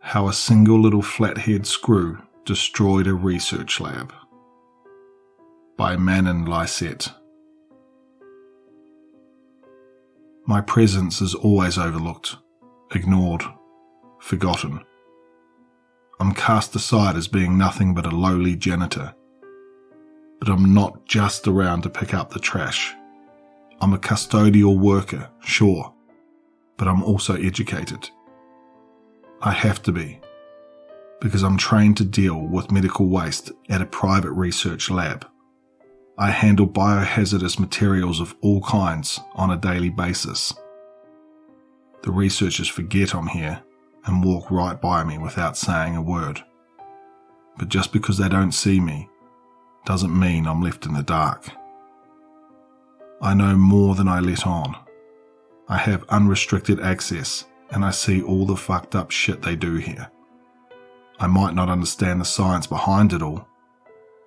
How a single little flathead screw destroyed a research lab. By Manon Lysette. My presence is always overlooked, ignored, forgotten. I'm cast aside as being nothing but a lowly janitor. But I'm not just around to pick up the trash. I'm a custodial worker, sure, but I'm also educated. I have to be, because I'm trained to deal with medical waste at a private research lab. I handle biohazardous materials of all kinds on a daily basis. The researchers forget I'm here and walk right by me without saying a word. But just because they don't see me doesn't mean I'm left in the dark. I know more than I let on. I have unrestricted access and I see all the fucked up shit they do here. I might not understand the science behind it all.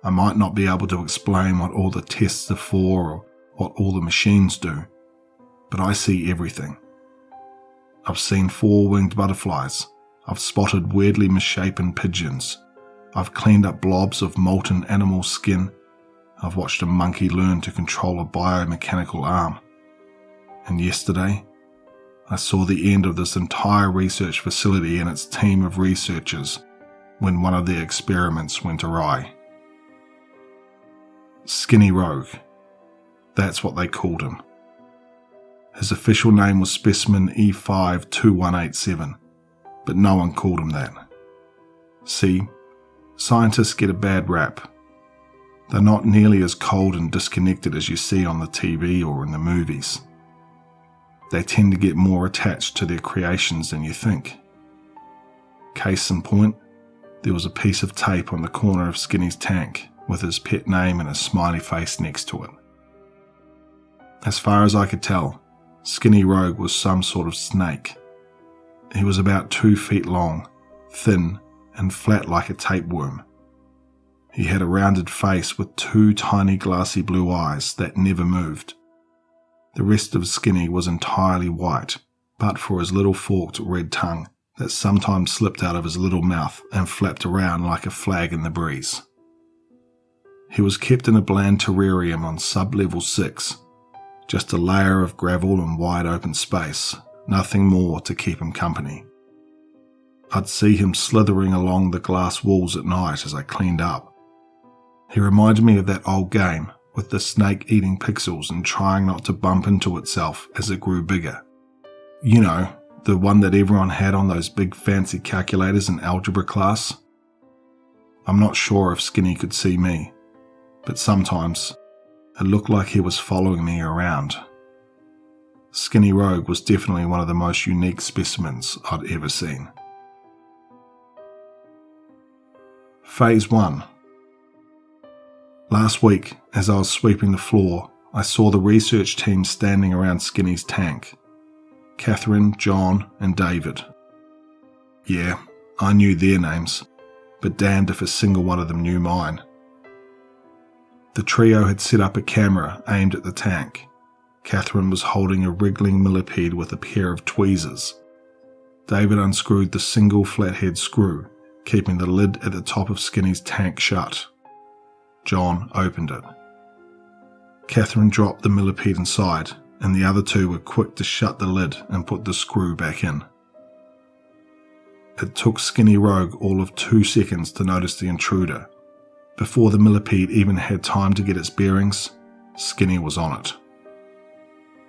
I might not be able to explain what all the tests are for or what all the machines do, but I see everything. I've seen 4-winged butterflies. I've spotted weirdly misshapen pigeons. I've cleaned up blobs of molten animal skin. I've watched a monkey learn to control a biomechanical arm. And yesterday, I saw the end of this entire research facility and its team of researchers when one of their experiments went awry. Skinny Rogue. That's what they called him. His official name was Specimen E52187, but no one called him that. See, scientists get a bad rap. They're not nearly as cold and disconnected as you see on the TV or in the movies. They tend to get more attached to their creations than you think. Case in point, there was a piece of tape on the corner of Skinny's tank with his pet name and a smiley face next to it. As far as I could tell, Skinny Rogue was some sort of snake. He was about 2 feet long, thin and flat like a tapeworm. He had a rounded face with 2 tiny glassy blue eyes that never moved. The rest of Skinny was entirely white, but for his little forked red tongue that sometimes slipped out of his little mouth and flapped around like a flag in the breeze. He was kept in a bland terrarium on sub-level 6, just a layer of gravel and wide open space, nothing more to keep him company. I'd see him slithering along the glass walls at night as I cleaned up. He reminded me of that old game with the snake eating pixels and trying not to bump into itself as it grew bigger. You know, the one that everyone had on those big fancy calculators in algebra class. I'm not sure if Skinny could see me, but sometimes it looked like he was following me around. Skinny Rogue was definitely one of the most unique specimens I'd ever seen. Phase 1. Last week, as I was sweeping the floor, I saw the research team standing around Skinny's tank. Catherine, John, and David. Yeah, I knew their names, but damned if a single one of them knew mine. The trio had set up a camera aimed at the tank. Catherine was holding a wriggling millipede with a pair of tweezers. David unscrewed the single flathead screw, keeping the lid at the top of Skinny's tank shut. John opened it. Catherine dropped the millipede inside, and the other two were quick to shut the lid and put the screw back in. It took Skinny Rogue all of 2 seconds to notice the intruder. Before the millipede even had time to get its bearings, Skinny was on it.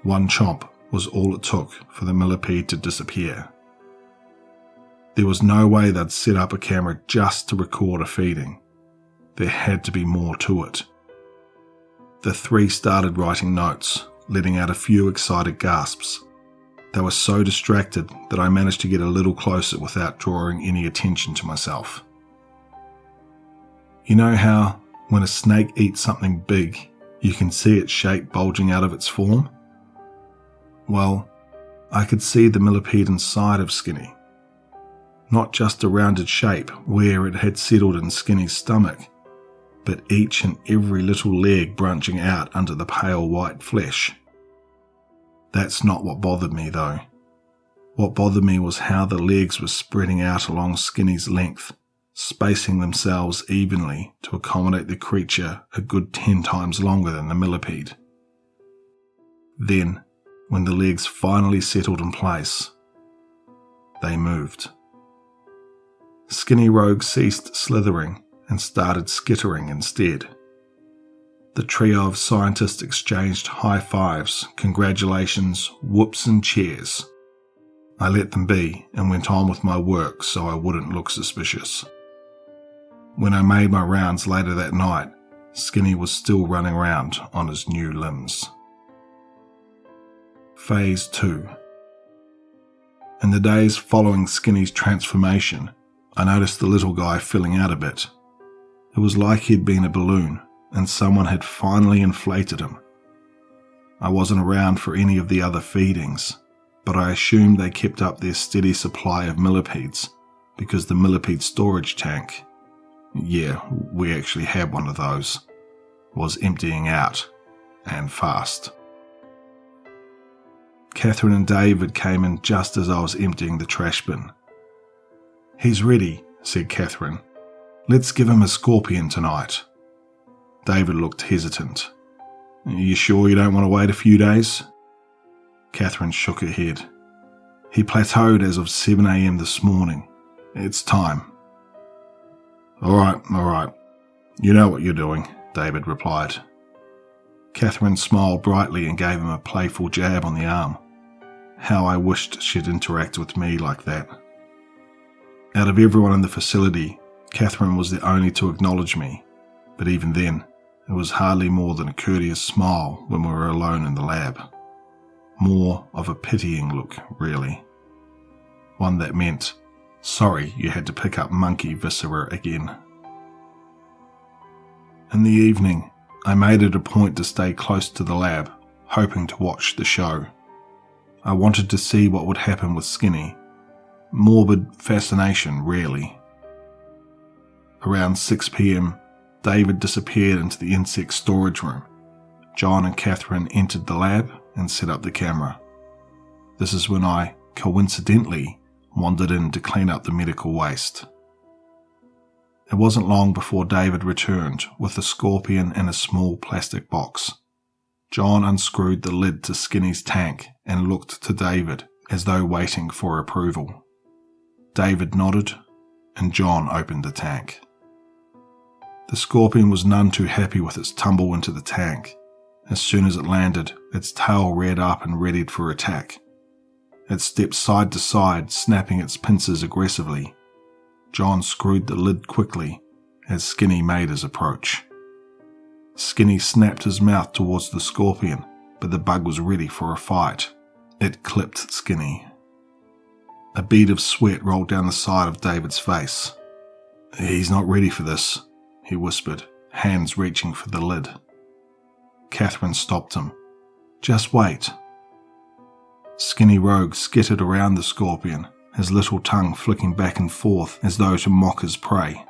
1 chomp was all it took for the millipede to disappear. There was no way they'd set up a camera just to record a feeding. There had to be more to it. The 3 started writing notes, letting out a few excited gasps. They were so distracted that I managed to get a little closer without drawing any attention to myself. You know how, when a snake eats something big, you can see its shape bulging out of its form? Well, I could see the millipede inside of Skinny. Not just a rounded shape where it had settled in Skinny's stomach, but each and every little leg branching out under the pale white flesh. That's not what bothered me though. What bothered me was how the legs were spreading out along Skinny's length, spacing themselves evenly to accommodate the creature a good 10 times longer than the millipede. Then, when the legs finally settled in place, they moved. Skinny Rogue ceased slithering and started skittering instead. The trio of scientists exchanged high fives, congratulations, whoops and cheers. I let them be and went on with my work so I wouldn't look suspicious. When I made my rounds later that night, Skinny was still running around on his new limbs. Phase 2. In the days following Skinny's transformation, I noticed the little guy filling out a bit. It was like he'd been a balloon and someone had finally inflated him. I wasn't around for any of the other feedings, but I assumed they kept up their steady supply of millipedes because the millipede storage tank, yeah, we actually had one of those, was emptying out, and fast. Catherine and David came in just as I was emptying the trash bin. "He's ready," said Catherine. "Let's give him a scorpion tonight." David looked hesitant. "Are you sure you don't want to wait a few days?" Catherine shook her head. "He plateaued as of 7 a.m. this morning. It's time." All right. You know what you're doing," David replied. Catherine smiled brightly and gave him a playful jab on the arm. How I wished she'd interact with me like that. Out of everyone in the facility, Catherine was the only to acknowledge me, but even then, it was hardly more than a courteous smile when we were alone in the lab. More of a pitying look, really. One that meant, sorry you had to pick up monkey viscera again. In the evening, I made it a point to stay close to the lab, hoping to watch the show. I wanted to see what would happen with Skinny. Morbid fascination, really. Around 6 p.m, David disappeared into the insect storage room. John and Catherine entered the lab and set up the camera. This is when I, coincidentally, wandered in to clean up the medical waste. It wasn't long before David returned with a scorpion in a small plastic box. John unscrewed the lid to Skinny's tank and looked to David as though waiting for approval. David nodded and John opened the tank. The scorpion was none too happy with its tumble into the tank. As soon as it landed, its tail reared up and readied for attack. It stepped side to side, snapping its pincers aggressively. John screwed the lid quickly as Skinny made his approach. Skinny snapped his mouth towards the scorpion, but the bug was ready for a fight. It clipped Skinny. A bead of sweat rolled down the side of David's face. "He's not ready for this," he whispered, hands reaching for the lid. Catherine stopped him. "Just wait." Skinny Rogue skittered around the scorpion, his little tongue flicking back and forth as though to mock his prey.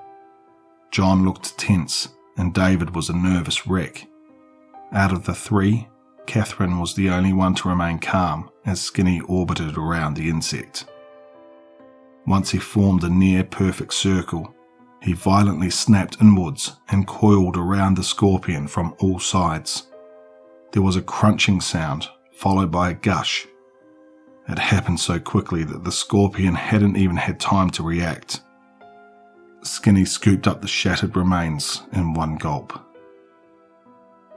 John looked tense, and David was a nervous wreck. Out of the three, Catherine was the only one to remain calm as Skinny orbited around the insect. Once he formed a near-perfect circle, he violently snapped inwards and coiled around the scorpion from all sides. There was a crunching sound, followed by a gush. It happened so quickly that the scorpion hadn't even had time to react. Skinny scooped up the shattered remains in one gulp.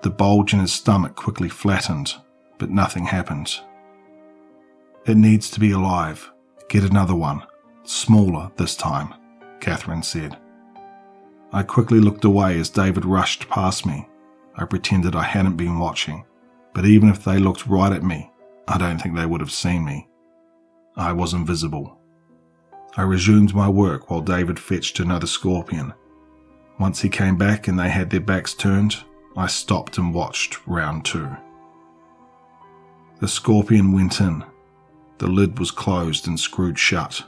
The bulge in his stomach quickly flattened, but nothing happened. "It needs to be alive. Get another one. Smaller this time," Catherine said. I quickly looked away as David rushed past me. I pretended I hadn't been watching, but even if they looked right at me, I don't think they would have seen me. I was invisible. I resumed my work while David fetched another scorpion. Once he came back and they had their backs turned, I stopped and watched round 2. The scorpion went in. The lid was closed and screwed shut.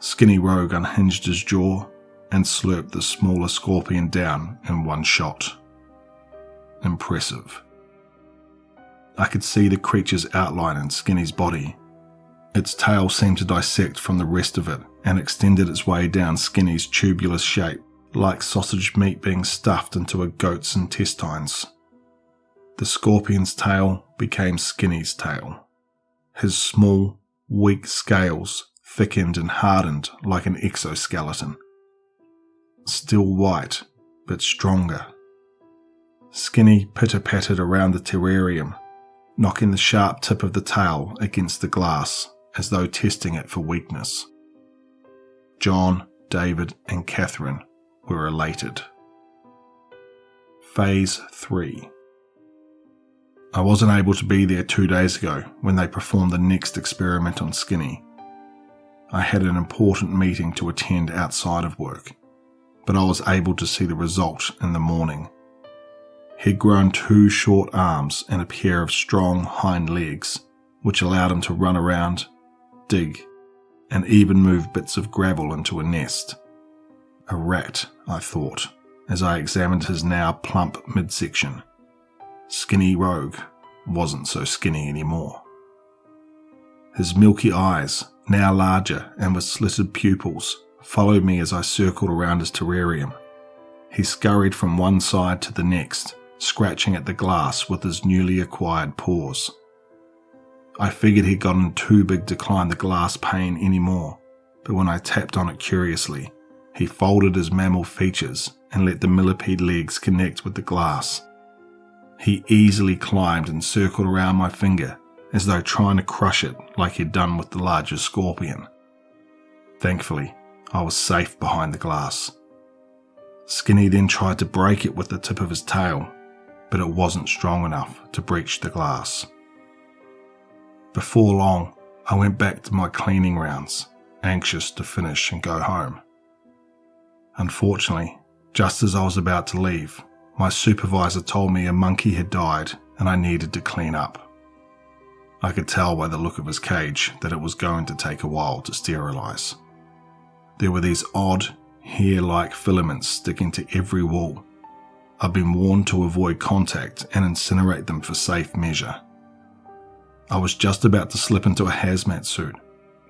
Skinny Rogue unhinged his jaw and slurped the smaller scorpion down in one shot. Impressive. I could see the creature's outline in Skinny's body. Its tail seemed to dissect from the rest of it and extended its way down Skinny's tubular shape, like sausage meat being stuffed into a goat's intestines. The scorpion's tail became Skinny's tail. His small, weak scales thickened and hardened like an exoskeleton. Still white, but stronger. Skinny pitter-pattered around the terrarium, knocking the sharp tip of the tail against the glass as though testing it for weakness. John, David, and Catherine were elated. Phase 3. I wasn't able to be there 2 days ago when they performed the next experiment on Skinny. I had an important meeting to attend outside of work, but I was able to see the result in the morning. He'd grown 2 short arms and a pair of strong hind legs, which allowed him to run around, dig, and even move bits of gravel into a nest. A rat, I thought, as I examined his now plump midsection. Skinny Rogue wasn't so skinny anymore. His milky eyes, now larger and with slitted pupils, followed me as I circled around his terrarium. He scurried from one side to the next, scratching at the glass with his newly acquired paws. I figured he'd gotten too big to climb the glass pane anymore, but when I tapped on it curiously, he folded his mammal features and let the millipede legs connect with the glass. He easily climbed and circled around my finger, as though trying to crush it like he'd done with the larger scorpion. Thankfully, I was safe behind the glass. Skinny then tried to break it with the tip of his tail, but it wasn't strong enough to breach the glass. Before long, I went back to my cleaning rounds, anxious to finish and go home. Unfortunately, just as I was about to leave, my supervisor told me a monkey had died and I needed to clean up. I could tell by the look of his cage that it was going to take a while to sterilize. There were these odd, hair-like filaments sticking to every wall. I've been warned to avoid contact and incinerate them for safe measure. I was just about to slip into a hazmat suit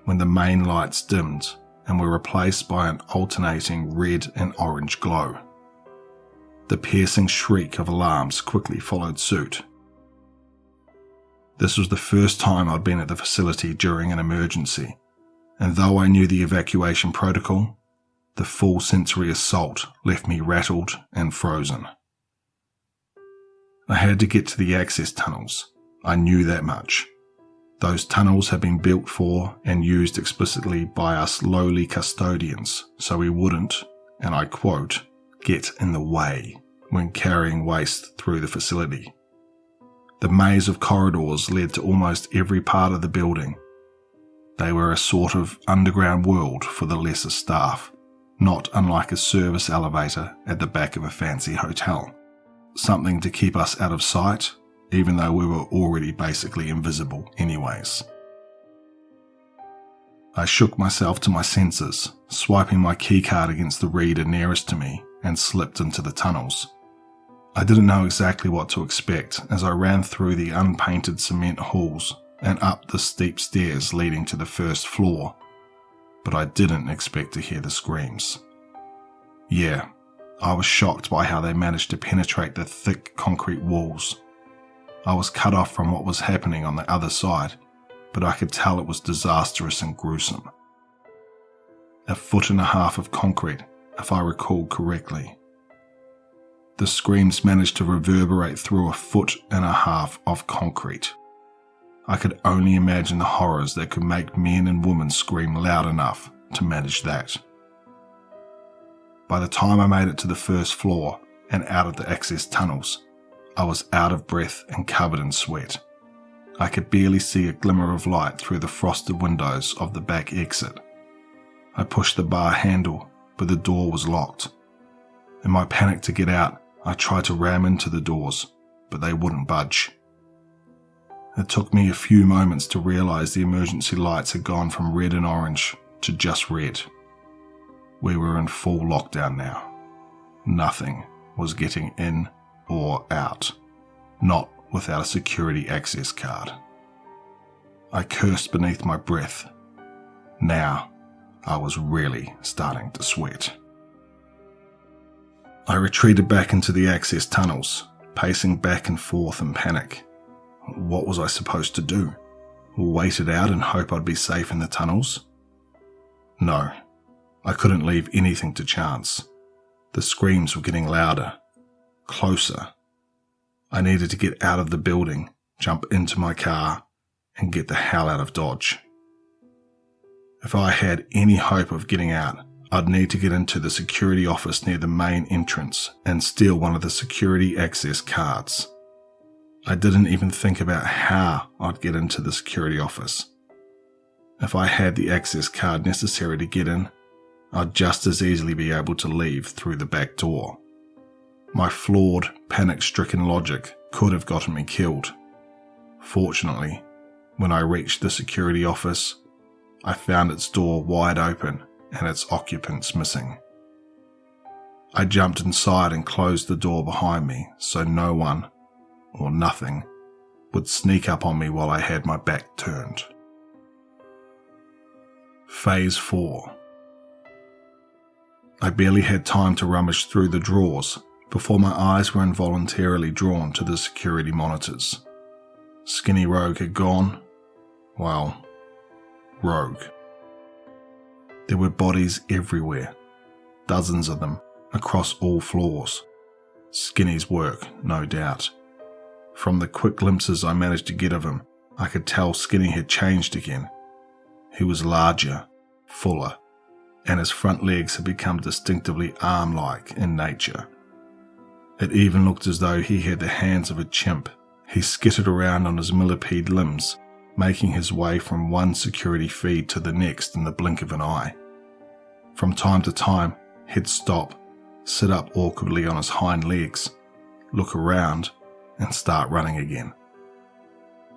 when the main lights dimmed and were replaced by an alternating red and orange glow. The piercing shriek of alarms quickly followed suit. This was the first time I'd been at the facility during an emergency, and though I knew the evacuation protocol, the full sensory assault left me rattled and frozen. I had to get to the access tunnels. I knew that much. Those tunnels had been built for and used explicitly by us lowly custodians, so we wouldn't, and I quote, get in the way when carrying waste through the facility. The maze of corridors led to almost every part of the building. They were a sort of underground world for the lesser staff, not unlike a service elevator at the back of a fancy hotel. Something to keep us out of sight, even though we were already basically invisible anyways. I shook myself to my senses, swiping my keycard against the reader nearest to me, and slipped into the tunnels. I didn't know exactly what to expect as I ran through the unpainted cement halls and up the steep stairs leading to the first floor, but I didn't expect to hear the screams. Yeah, I was shocked by how they managed to penetrate the thick concrete walls. I was cut off from what was happening on the other side, but I could tell it was disastrous and gruesome. 1.5 feet of concrete, if I recall correctly. The screams managed to reverberate through 1.5 feet of concrete. I could only imagine the horrors that could make men and women scream loud enough to manage that. By the time I made it to the first floor and out of the access tunnels, I was out of breath and covered in sweat. I could barely see a glimmer of light through the frosted windows of the back exit. I pushed the bar handle, but the door was locked. In my panic to get out, I tried to ram into the doors, but they wouldn't budge. It took me a few moments to realize the emergency lights had gone from red and orange to just red. We were in full lockdown now. Nothing was getting in or out, not without a security access card. I cursed beneath my breath. Now, I was really starting to sweat. I retreated back into the access tunnels, pacing back and forth in panic. What was I supposed to do? Wait it out and hope I'd be safe in the tunnels? No, I couldn't leave anything to chance. The screams were getting louder, closer. I needed to get out of the building, jump into my car, and get the hell out of Dodge. If I had any hope of getting out, I'd need to get into the security office near the main entrance and steal one of the security access cards. I didn't even think about how I'd get into the security office. If I had the access card necessary to get in, I'd just as easily be able to leave through the back door. My flawed, panic-stricken logic could have gotten me killed. Fortunately, when I reached the security office, I found its door wide open and its occupants missing. I jumped inside and closed the door behind me so no one, or nothing, would sneak up on me while I had my back turned. Phase 4. I barely had time to rummage through the drawers before my eyes were involuntarily drawn to the security monitors. Skinny Rogue had gone, well, rogue. There were bodies everywhere, dozens of them, across all floors. Skinny's work, no doubt. From the quick glimpses I managed to get of him, I could tell Skinny had changed again. He was larger, fuller, and his front legs had become distinctively arm-like in nature. It even looked as though he had the hands of a chimp. He skittered around on his millipede limbs, making his way from one security feed to the next in the blink of an eye. From time to time, he'd stop, sit up awkwardly on his hind legs, look around, and start running again.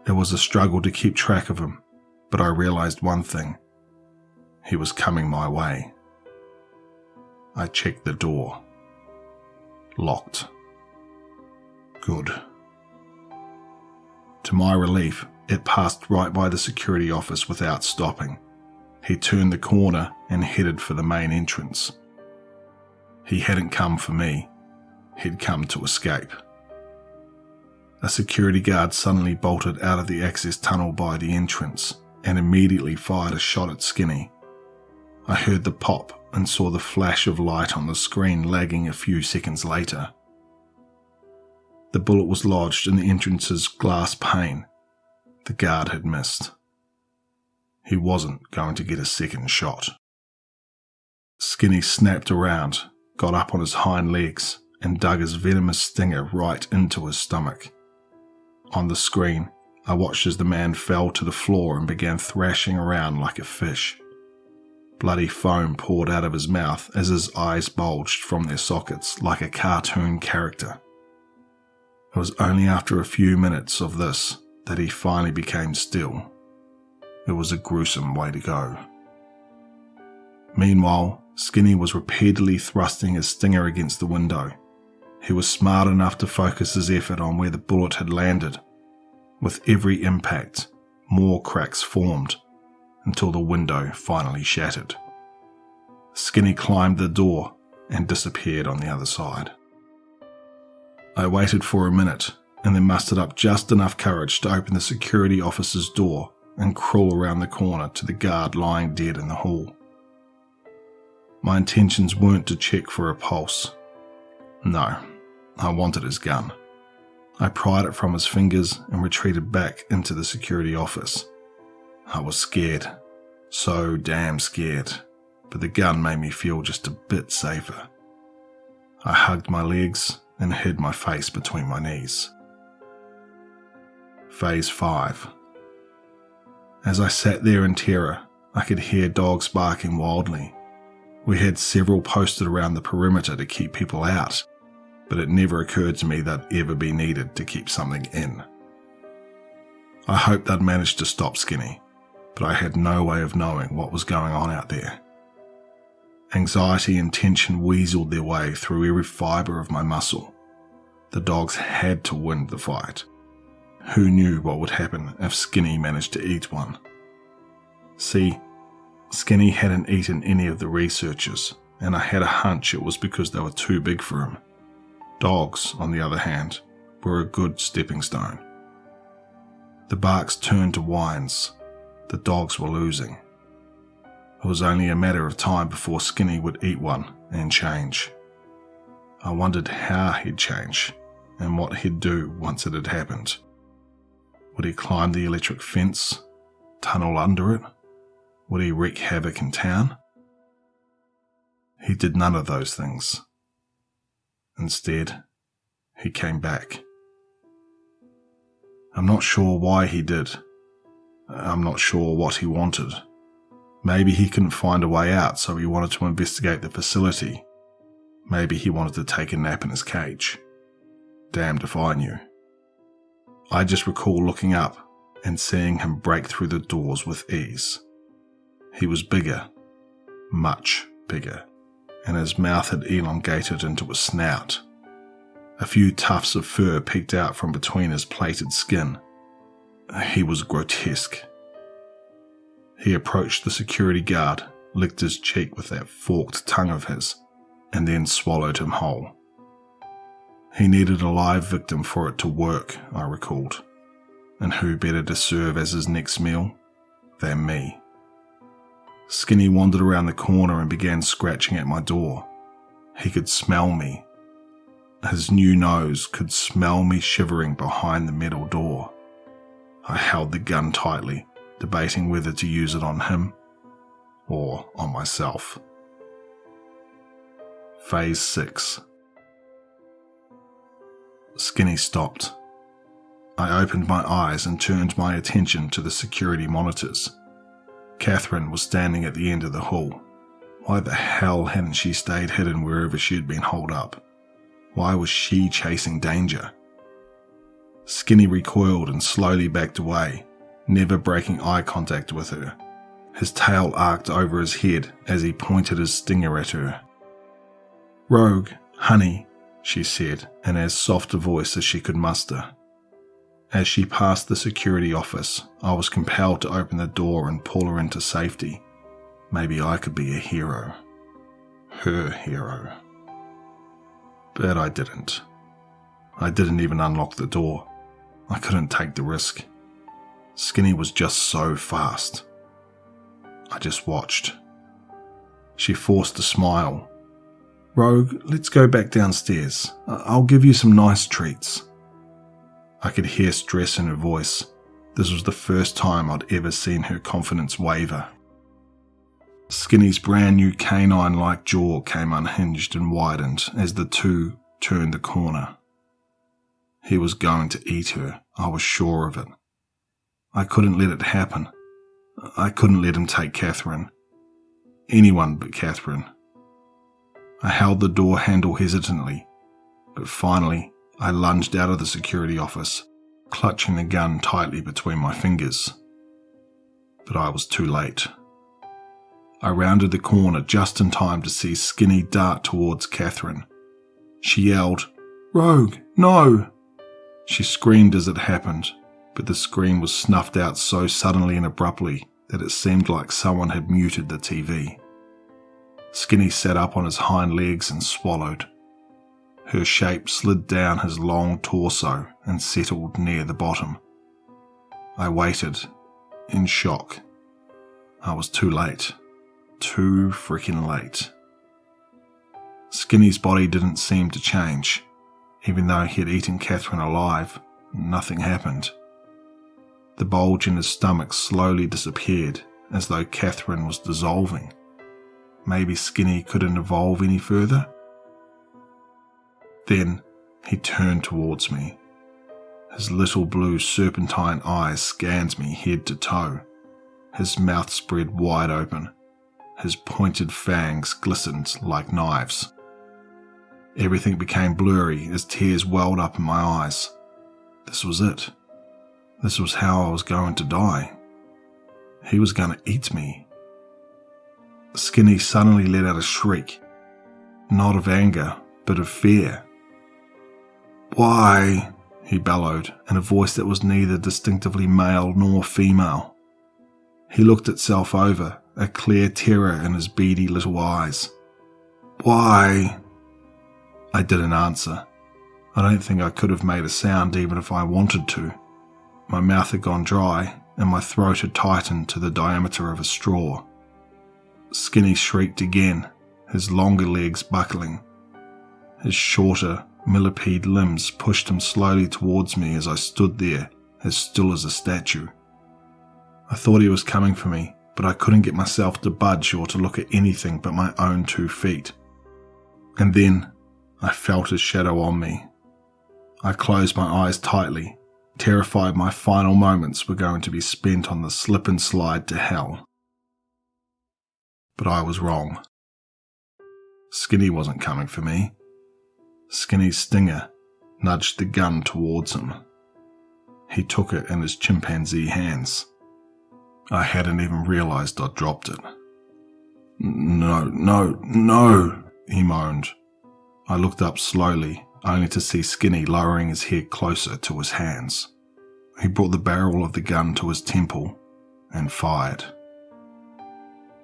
It was a struggle to keep track of him, but I realized one thing. He was coming my way. I checked the door. Locked. Good. To my relief, it passed right by the security office without stopping. He turned the corner and headed for the main entrance. He hadn't come for me. He'd come to escape. A security guard suddenly bolted out of the access tunnel by the entrance and immediately fired a shot at Skinny. I heard the pop and saw the flash of light on the screen lagging a few seconds later. The bullet was lodged in the entrance's glass pane. The guard had missed. He wasn't going to get a second shot. Skinny snapped around, got up on his hind legs, and dug his venomous stinger right into his stomach. On the screen, I watched as the man fell to the floor and began thrashing around like a fish. Bloody foam poured out of his mouth as his eyes bulged from their sockets like a cartoon character. It was only after a few minutes of this that he finally became still. It was a gruesome way to go. Meanwhile, Skinny was repeatedly thrusting his stinger against the window. He was smart enough to focus his effort on where the bullet had landed. With every impact, more cracks formed, until the window finally shattered. Skinny climbed the door and disappeared on the other side. I waited for a minute and then mustered up just enough courage to open the security officer's door and crawl around the corner to the guard lying dead in the hall. My intentions weren't to check for a pulse. No, I wanted his gun. I pried it from his fingers and retreated back into the security office. I was scared, so damn scared, but the gun made me feel just a bit safer. I hugged my legs and hid my face between my knees. Phase 5. As I sat there in terror, I could hear dogs barking wildly. We had several posted around the perimeter to keep people out, but it never occurred to me they'd ever be needed to keep something in. I hoped they'd managed to stop Skinny, but I had no way of knowing what was going on out there. Anxiety and tension weaseled their way through every fibre of my muscle. The dogs had to win the fight. Who knew what would happen if Skinny managed to eat one? See, Skinny hadn't eaten any of the researchers, and I had a hunch it was because they were too big for him. Dogs, on the other hand, were a good stepping stone. The barks turned to whines. The dogs were losing. It was only a matter of time before Skinny would eat one and change. I wondered how he'd change and what he'd do once it had happened. Would he climb the electric fence, tunnel under it? Would he wreak havoc in town? He did none of those things. Instead, he came back. I'm not sure why he did. I'm not sure what he wanted. Maybe he couldn't find a way out, so he wanted to investigate the facility. Maybe he wanted to take a nap in his cage. Damned if I knew. I just recall looking up and seeing him break through the doors with ease. He was bigger, much bigger, and his mouth had elongated into a snout. A few tufts of fur peeked out from between his plated skin. He was grotesque. He approached the security guard, licked his cheek with that forked tongue of his, and then swallowed him whole. He needed a live victim for it to work, I recalled. And who better to serve as his next meal than me? Skinny wandered around the corner and began scratching at my door. He could smell me. His new nose could smell me shivering behind the metal door. I held the gun tightly, debating whether to use it on him or on myself. Phase 6. Skinny stopped. I opened my eyes and turned my attention to the security monitors. Catherine was standing at the end of the hall. Why the hell hadn't she stayed hidden wherever she had been holed up? Why was she chasing danger? Skinny recoiled and slowly backed away, never breaking eye contact with her. His tail arced over his head as he pointed his stinger at her. "Rogue, honey," she said in as soft a voice as she could muster. As she passed the security office, I was compelled to open the door and pull her into safety. Maybe I could be a hero. Her hero. But I didn't. I didn't even unlock the door. I couldn't take the risk. Skinny was just so fast. I just watched. She forced a smile. "Rogue, let's go back downstairs. I'll give you some nice treats." I could hear stress in her voice. This was the first time I'd ever seen her confidence waver. Skinny's brand new canine-like jaw came unhinged and widened as the two turned the corner. He was going to eat her, I was sure of it. I couldn't let it happen. I couldn't let him take Catherine. Anyone but Catherine. I held the door handle hesitantly, but finally I lunged out of the security office, clutching the gun tightly between my fingers. But I was too late. I rounded the corner just in time to see Skinny dart towards Catherine. She yelled, "Rogue, no!" She screamed as it happened, but the scream was snuffed out so suddenly and abruptly that it seemed like someone had muted the TV. Skinny sat up on his hind legs and swallowed. Her shape slid down his long torso and settled near the bottom. I waited, in shock. I was too late. Too freaking late. Skinny's body didn't seem to change. Even though he had eaten Catherine alive, nothing happened. The bulge in his stomach slowly disappeared, as though Catherine was dissolving. Maybe Skinny couldn't evolve any further? Then he turned towards me. His little blue serpentine eyes scanned me head to toe. His mouth spread wide open. His pointed fangs glistened like knives. Everything became blurry as tears welled up in my eyes. This was it. This was how I was going to die. He was going to eat me. Skinny suddenly let out a shriek, not of anger, but of fear. "Why?" he bellowed, in a voice that was neither distinctively male nor female. He looked itself over, a clear terror in his beady little eyes. "Why?" I didn't answer. I don't think I could have made a sound even if I wanted to. My mouth had gone dry, and my throat had tightened to the diameter of a straw. Skinny shrieked again, his longer legs buckling. His shorter, millipede limbs pushed him slowly towards me as I stood there, as still as a statue. I thought he was coming for me, but I couldn't get myself to budge or to look at anything but my own 2 feet. And then I felt his shadow on me. I closed my eyes tightly, terrified my final moments were going to be spent on the slip and slide to hell. But I was wrong. Skinny wasn't coming for me. Skinny's stinger nudged the gun towards him. He took it in his chimpanzee hands. I hadn't even realized I'd dropped it. No, he moaned. I looked up slowly, only to see Skinny lowering his head closer to his hands. He brought the barrel of the gun to his temple and fired.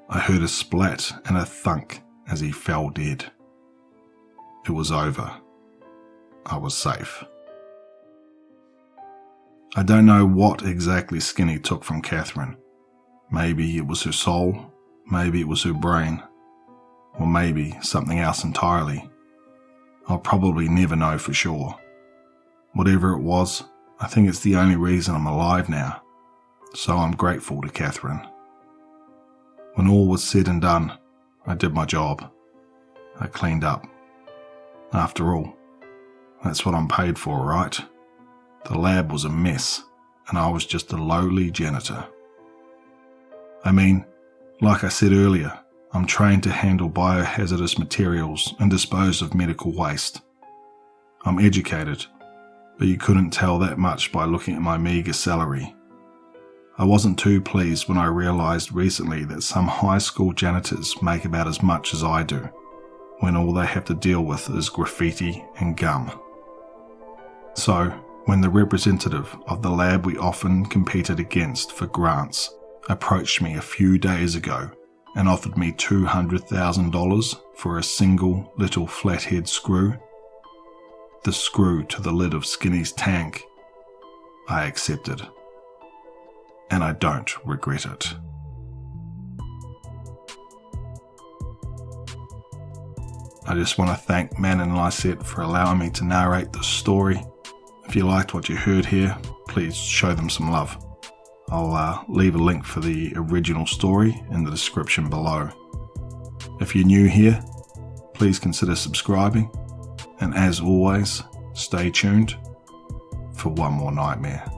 I heard a splat and a thunk as he fell dead. It was over. I was safe. I don't know what exactly Skinny took from Catherine. Maybe it was her soul, maybe it was her brain, or maybe something else entirely. I'll probably never know for sure. Whatever it was, I think it's the only reason I'm alive now, so I'm grateful to Catherine. When all was said and done, I did my job. I cleaned up. After all, that's what I'm paid for, right? The lab was a mess, and I was just a lowly janitor. I mean, like I said earlier, I'm trained to handle biohazardous materials and dispose of medical waste. I'm educated, but you couldn't tell that much by looking at my meagre salary. I wasn't too pleased when I realized recently that some high school janitors make about as much as I do, when all they have to deal with is graffiti and gum. So, when the representative of the lab we often competed against for grants approached me a few days ago and offered me $200,000 for a single little flathead screw, the screw to the lid of Skinny's tank, I accepted. And I don't regret it. I just want to thank Man and Lysette for allowing me to narrate this story. If you liked what you heard here, please show them some love. I'll leave a link for the original story in the description below. If you're new here, please consider subscribing, and as always, stay tuned for one more nightmare.